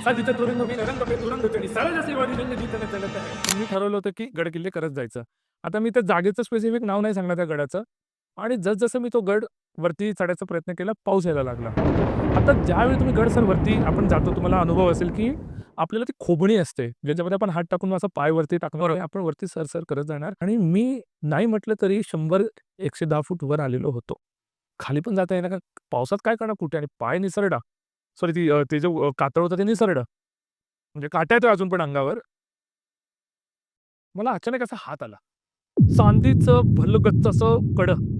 साजीचा तुरंग मी रंग पे तुरंग चढी सारा शिवाजी जंग जिंकणं चलत आहे. मी ठरवलं होतं की गड किल्ले करत जायचं. आता मी त्या जागेचं स्पेसिफिक नाव नाही सांगणार त्या गडाचं. आणि जसं मी तो गड वरती चढायचा प्रयत्न केला, पाऊस यायला लागला. आता ज्यावेळी तुम्ही गड सर वरती आपण जातो, तुम्हाला अनुभव असेल की आपल्याला ती खोबणी असते, ज्याच्यामध्ये आपण हात टाकून असा पाय वरती टाकणार आहे, आपण वरती सर करत जाणार आणि मी नाही म्हटलं तरी 100-110 फूट वर आलेलो होतो. खाली पण जाता येईना, का पावसात काय करणार कुठे आणि पाय निसरडा. सॉरी ते जो कातळ होतं ते निसरडं. म्हणजे काटा येतोय अजून पण अंगावर. मला अचानक असा हात आला. चांदीचं भलगच्च असं कडं.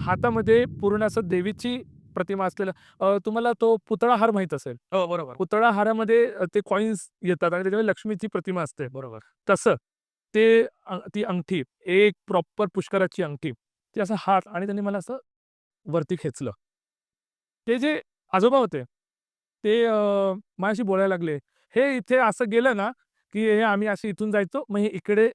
हातामध्ये पूर्ण असं देवीची प्रतिमा असलेलं. तुम्हाला तो पुतळा हार माहीत असेल. हो, बरोबर. पुतळा हारामध्ये ते कॉइन्स येतात आणि त्याच्यामध्ये लक्ष्मीची प्रतिमा असते. बरोबर. तसं ते ती अंगठी, एक प्रॉपर पुष्कराची अंगठी. ते असा हात आणि त्यांनी मला असं वरती खेचलं. ते जे आजोबा होते, ते माझ्याशी बोलायला लागले. "हे इथे असं गेलं ना, की हे आम्ही असे इथून जायचो. मग हे इकडे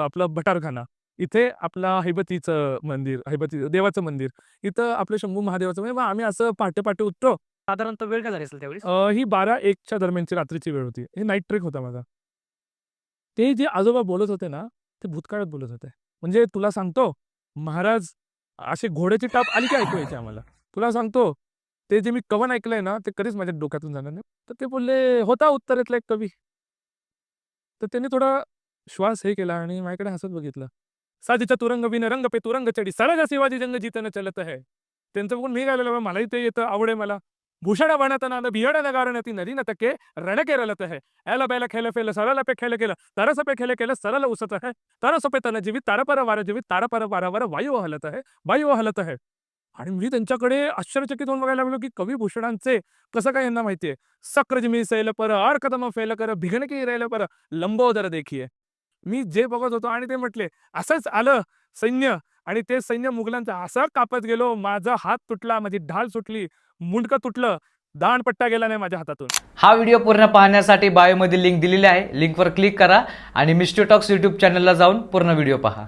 आपलं भटारखाना. इथे आपला हैबतीचं मंदिर, हैबती देवाचं मंदिर. इथं आपलं शंभू महादेवाचं म्हणजे मग आम्ही असं पहाटे-पहाटे उठतो." साधारणतः वेळ काय झाली असेल त्यावेळेस? ही 12-1च्या दरम्यानची रात्रीची वेळ होती. हे नाईट ट्रेक होता माझा. ते जे आजोबा बोलत होते ना, ते भूतकाळात बोलत होते. म्हणजे तुला सांगतो, महाराज अशी घोड्याची टाप आली की ऐकू यायची आम्हाला. तुला सांगतो, ते जे मी कवन ऐकलंय ना, ते कधीच माझ्या डोक्यातून जाणार नाही. तर ते बोलले, "होता उत्तरेतला एक कवी." तर त्यांनी थोडा श्वास हे केला आणि माझ्याकडे हसत बघितलं. "साजेचा तुरंग बिन रंग पे तुरंग चढी सारा शिवाजी जंग जितन चलत है." त्यांचं बघून मी गायला लागलो, मलाही ते येतं, आवड आहे मला. भूषण बाणात नाद बिहड नगारनती नदी न तके रणके रलत है. एला बैला खेल फेल सरल पे खेल केलं तरस पे खेल केलं सरल उसत है. तरस पे तन जीवित तारपर वार जीवित तारपर वारावर वायू हलत है वायू हलत है. आणि मी त्यांच्याकडे आश्चर्यचकित होऊन बघायला लागलो, की कवी भूषणांचे कसं काय यांना माहितीये. सक्रज मी सैल पर आर कदम फेल कर भिगन की रेल पर लंबोदर देखिये. मी जे बघत होतो आणि ते म्हटले, असंच आलं सैन्य आणि ते सैन्य मुघलांचं असं कापत गेलो. माझा हात तुटला, माझी ढाल सुटली, मुंडकं तुटलं, दांडपट्टा गेला नाही माझ्या हातातून. हा व्हिडिओ पूर्ण पाहण्यासाठी बायोमध्ये लिंक दिलेली आहे. लिंकवर क्लिक करा आणि मिस्टर टॉक्स यूट्यूब चॅनलला जाऊन पूर्ण व्हिडिओ पहा.